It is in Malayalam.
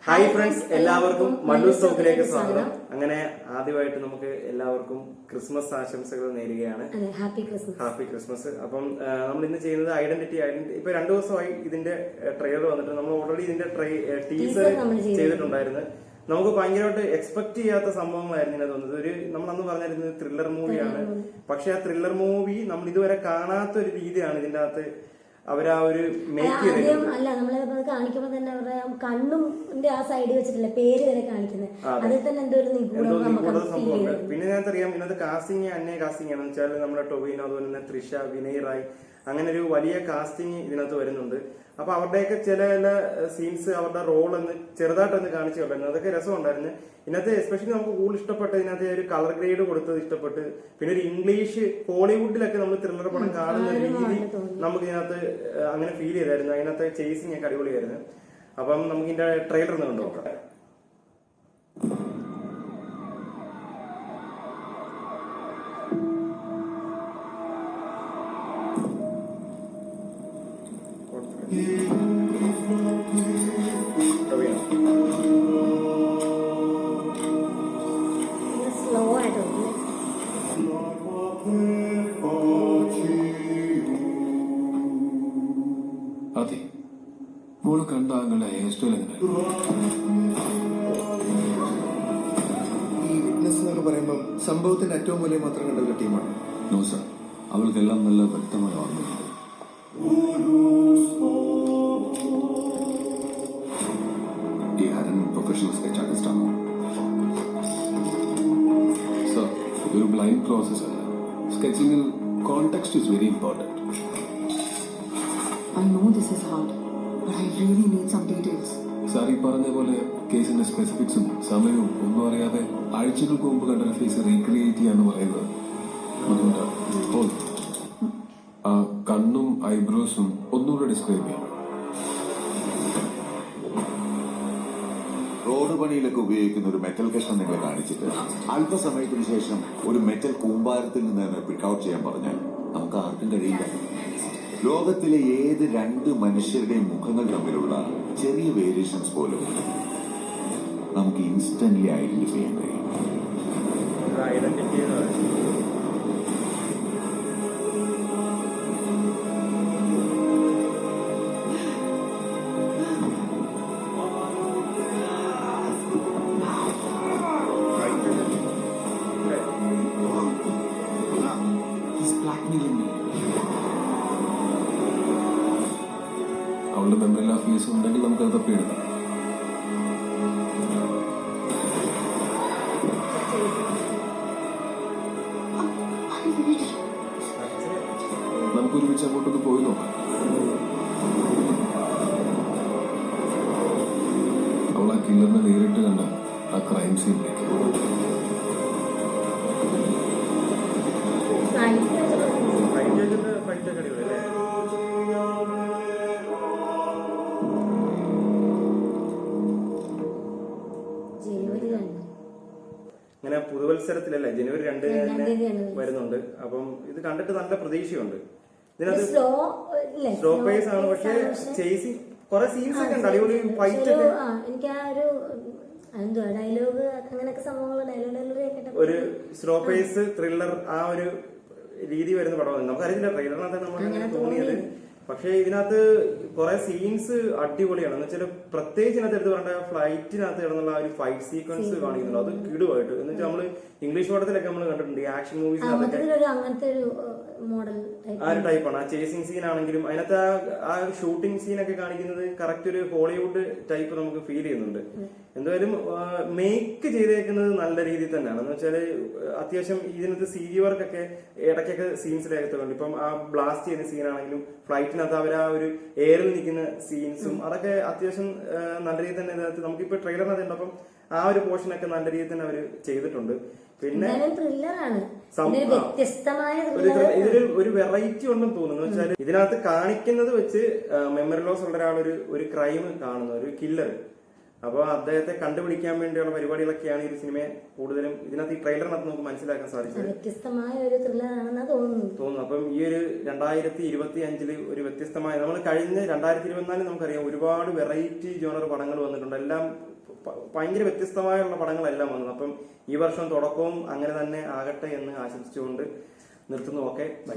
ഹായ് ഫ്രണ്ട്സ്, എല്ലാവർക്കും മല്ലൂസ് ടോക്കിലേക്ക് സ്വാഗതം. അങ്ങനെ ആദ്യമായിട്ട് നമുക്ക് എല്ലാവർക്കും ക്രിസ്മസ് ആശംസകൾ നേരുകയാണ്. Happy Christmas. അപ്പം നമ്മൾ ഇന്ന് ചെയ്യുന്നത് ഐഡന്റിറ്റി ഇപ്പൊ 2 ദിവസമായി ഇതിന്റെ ട്രെയിലർ വന്നിട്ട് നമ്മൾ ഓൾറെഡി ഇതിന്റെ ടീസർ ചെയ്തിട്ടുണ്ടായിരുന്നു. നമുക്ക് ഭയങ്കരമായിട്ട് എക്സ്പെക്ട് ചെയ്യാത്ത സംഭവങ്ങളായിരുന്നു ഇതിനകത്ത് വന്നത്. നമ്മൾ അന്ന് പറഞ്ഞിരുന്നത് ത്രില്ലർ മൂവിയാണ്. പക്ഷെ ആ ത്രില്ലർ മൂവി നമ്മൾ ഇതുവരെ കാണാത്ത ഒരു രീതിയാണ് ഇതിന്റെ അകത്ത് അവരാ ഒരു മേക്ക് അല്ല നമ്മളെ കാണിക്കുമ്പോ തന്നെ അവരുടെ കണ്ണും ആ സൈഡിൽ വെച്ചിട്ടില്ല പേര് വരെ കാണിക്കുന്നത്. അതിൽ തന്നെ എന്തോ ഒരു നിഗൂഢ സംഭവമുണ്ട്. പിന്നെ ഞങ്ങൾക്കറിയാം ഇന്നത്തെ കാസ്റ്റിംഗ് അന്യ കാസ്റ്റിംഗ് ആണെന്ന് വെച്ചാൽ നമ്മുടെ ടൊവിനോ, അതുപോലെ തന്നെ തൃഷ, വിനയ് റായ്, അങ്ങനെ ഒരു വലിയ കാസ്റ്റിംഗ് ഇതിനകത്ത് വരുന്നുണ്ട്. അപ്പൊ അവരുടെയൊക്കെ ചില സീൻസ് അവരുടെ റോൾ എന്ന് ചെറുതായിട്ടൊന്ന് കാണിച്ചു കൊണ്ടായിരുന്നു. അതൊക്കെ രസമുണ്ടായിരുന്നു. ഇതിനകത്ത് എസ്പെഷ്യലി നമുക്ക് കൂടുതൽ ഇഷ്ടപ്പെട്ട ഇതിനകത്ത് ഒരു കളർ ഗ്രേഡ് കൊടുത്തത് ഇഷ്ടപ്പെട്ട്. പിന്നെ ഒരു ഇംഗ്ലീഷ് ഹോളിവുഡിലൊക്കെ നമ്മൾ ത്രില്ലർ പടം കാണുന്ന രീതി നമുക്ക് ഇതിനകത്ത് അങ്ങനെ ഫീൽ ചെയ്തായിരുന്നു. അതിനകത്ത് ചേസിങ് ഒക്കെ അടിപൊളിയായിരുന്നു. അപ്പം നമുക്ക് ഇതിന്റെ ട്രെയിലർ ഒന്ന് കണ്ടു നോക്കാം. അതെ, മോള് കണ്ട ആങ്ങളുടെ ഹെയർ സ്റ്റൈൽ എങ്ങനെ? ഈ വിറ്റ്നസ് എന്നൊക്കെ പറയുമ്പോൾ സംഭവത്തിന്റെ ഏറ്റവും വലിയ മാത്രം കണ്ടുള്ള ടീമാണ്. നോ സർ, അവൾക്കെല്ലാം നല്ല വ്യക്തമായ ഓർമ്മയുണ്ട്. ഈ ഹരൻ പ്രൊഫഷണൽ സ്കെച്ച് ആർട്ടിസ്റ്റ് ആണോ? സർ, ഇതൊരു ബ്ലൈൻഡ് പ്രോസസ് അല്ല. സ്കെച്ചിങ്ങിൽ context is very important. I know this is hard, but I really need some details. Sir ഈ പറഞ്ഞ പോലെ കേസിന്റെ സ്പെസിഫിക്സും സമയവും ഒന്നും അറിയാതെ ആഴ്ചകൾക്ക് മുമ്പ് കണ്ട ഫേസ് റീക്രിയേറ്റ് ചെയ്യാന്ന് പറയുന്നത് ബുദ്ധിമുട്ടാണ്. ആ കണ്ണും ഐബ്രോസും ഒന്നുകൂടെ ഡിസ്ക്രൈബ് ചെയ്യാം. റോഡ് പണിയിലൊക്കെ ഉപയോഗിക്കുന്ന ഒരു മെറ്റൽ കഷ്ണം നിങ്ങളെ കാണിച്ചിട്ട് അല്പസമയത്തിന് ശേഷം ഒരു മെറ്റൽ കൂമ്പാരത്തിൽ നിന്ന് പിക്ക് ഔട്ട് ചെയ്യാൻ പറഞ്ഞാൽ നമുക്ക് ആർക്കും കഴിയില്ല. ലോകത്തിലെ ഏത് 2 മനുഷ്യരുടെയും മുഖങ്ങൾ തമ്മിലുള്ള ചെറിയ വേരിയേഷൻസ് പോലും നമുക്ക് ഇൻസ്റ്റന്റ്ലി ഐഡന്റിഫൈ ചെയ്യാൻ കഴിയും. അവളുടെ മെമ്മറി ലാ ഫീസ് ഉണ്ടെങ്കിൽ നമുക്കത് തപ്പിയെടുക്കാം. നമുക്കൊരുമിച്ച് അങ്ങോട്ടൊന്ന് പോയി നോക്കാം. അവൾ ആ കില്ലറിനെ നേരിട്ട് കണ്ട ആ ക്രൈം സീനിലേക്ക് അങ്ങനെ പുതുവത്സരത്തിലല്ലേ ജനുവരി 2 വരുന്നുണ്ട്. അപ്പം ഇത് കണ്ടിട്ട് നല്ല പ്രതീക്ഷയുണ്ട്. ഇതിനകത്ത് സ്ലോ പേസ് ആണ്, പക്ഷെ ചേസിങ് കുറെ സീൻസ് ഒക്കെ ഉണ്ട്. അടിപൊളി ഫൈറ്റ് ഒക്കെ. എനിക്ക് ആ ഒരു ഡയലോഗ് അങ്ങനെയൊക്കെ സംഭവങ്ങൾ ഒരു സ്ലോ പേസ് ത്രില്ലർ ആ ഒരു രീതി വരുന്ന പടമാണ്. നമുക്കറിയില്ല ട്രെയിലറിനകത്ത് നമുക്ക് തോന്നിയത്. പക്ഷെ ഇതിനകത്ത് കുറെ സീൻസ് അടിപൊളിയാണ്. എന്ന് വെച്ചാൽ പ്രത്യേകിച്ച് ഇതിനകത്ത് എടുത്ത് പറഞ്ഞ ഫ്ലൈറ്റിനകത്ത് കിടന്നുള്ള ഒരു ഫൈറ്റ് സീക്വൻസ് കാണിക്കുന്നുണ്ട്. അത് കിടുവായിട്ട്. എന്ന് വെച്ചാൽ നമ്മള് ഇംഗ്ലീഷ് പടത്തിലൊക്കെ നമ്മൾ കണ്ടിട്ടുണ്ട് ആക്ഷൻ മൂവീസിനകത്തൊക്കെ ആ ഒരു ടൈപ്പാണ്. ആ ചേസിങ് സീൻ ആണെങ്കിലും അതിനകത്ത് ആ ഒരു ഷൂട്ടിംഗ് സീനൊക്കെ കാണിക്കുന്നത് കറക്റ്റ് ഒരു ഹോളിവുഡ് ടൈപ്പ് നമുക്ക് ഫീൽ ചെയ്യുന്നുണ്ട്. എന്തായാലും മേക്ക് ചെയ്തേക്കുന്നത് നല്ല രീതിയിൽ തന്നെയാണ്. എന്ന് വെച്ചാൽ അത്യാവശ്യം ഇതിനകത്ത് CG വർക്കൊക്കെ ഇടയ്ക്കൊക്കെ സീൻസിലേക്കത്തുണ്ട്. ഇപ്പം ആ ബ്ലാസ്റ്റ് ചെയ്യുന്ന സീനാണെങ്കിലും ഫ്ലൈറ്റിനകത്ത് അവർ ആ ഒരു എയറിൽ നിൽക്കുന്ന സീൻസും അതൊക്കെ അത്യാവശ്യം നല്ല രീതിയിൽ തന്നെ ഇതിനകത്ത് നമുക്കിപ്പോ ട്രെയിലറിനകത്ത് ഉണ്ടപ്പം ആ ഒരു പോർഷനൊക്കെ നല്ല രീതിയിൽ തന്നെ അവർ ചെയ്തിട്ടുണ്ട്. പിന്നെ ഇതിൽ ഒരു വെറൈറ്റി ഉണ്ടെന്ന് തോന്നുന്നു. വെച്ചാൽ ഇതിനകത്ത് കാണിക്കുന്നത് വെച്ച് മെമ്മറി ലോസ് ഉള്ള ഒരു ക്രൈം കാണുന്ന ഒരു കില്ലർ. അപ്പൊ അദ്ദേഹത്തെ കണ്ടുപിടിക്കാൻ വേണ്ടിയുള്ള പരിപാടികളൊക്കെയാണ് ഈ സിനിമയെ കൂടുതലും ഇതിനകത്ത് ഈ ട്രെയിലറിനകത്ത് നമുക്ക് മനസ്സിലാക്കാൻ സാധിച്ചത്. വ്യത്യസ്തമായ ഒരു ത്രില്ലറാണെന്ന് തോന്നുന്നു. അപ്പം ഈ ഒരു 2025 ഒരു വ്യത്യസ്തമായ, നമ്മൾ കഴിഞ്ഞ 2024 നമുക്കറിയാം ഒരുപാട് വെറൈറ്റി ജോണർ പടങ്ങൾ വന്നിട്ടുണ്ട്. എല്ലാം ഭയങ്കര വ്യത്യസ്തമായുള്ള പടങ്ങളെല്ലാം വന്നത്. അപ്പം ഈ വർഷം തുടക്കവും അങ്ങനെ തന്നെ ആകട്ടെ എന്ന് ആശംസിച്ചുകൊണ്ട് നിർത്തുന്നു. Okay, by.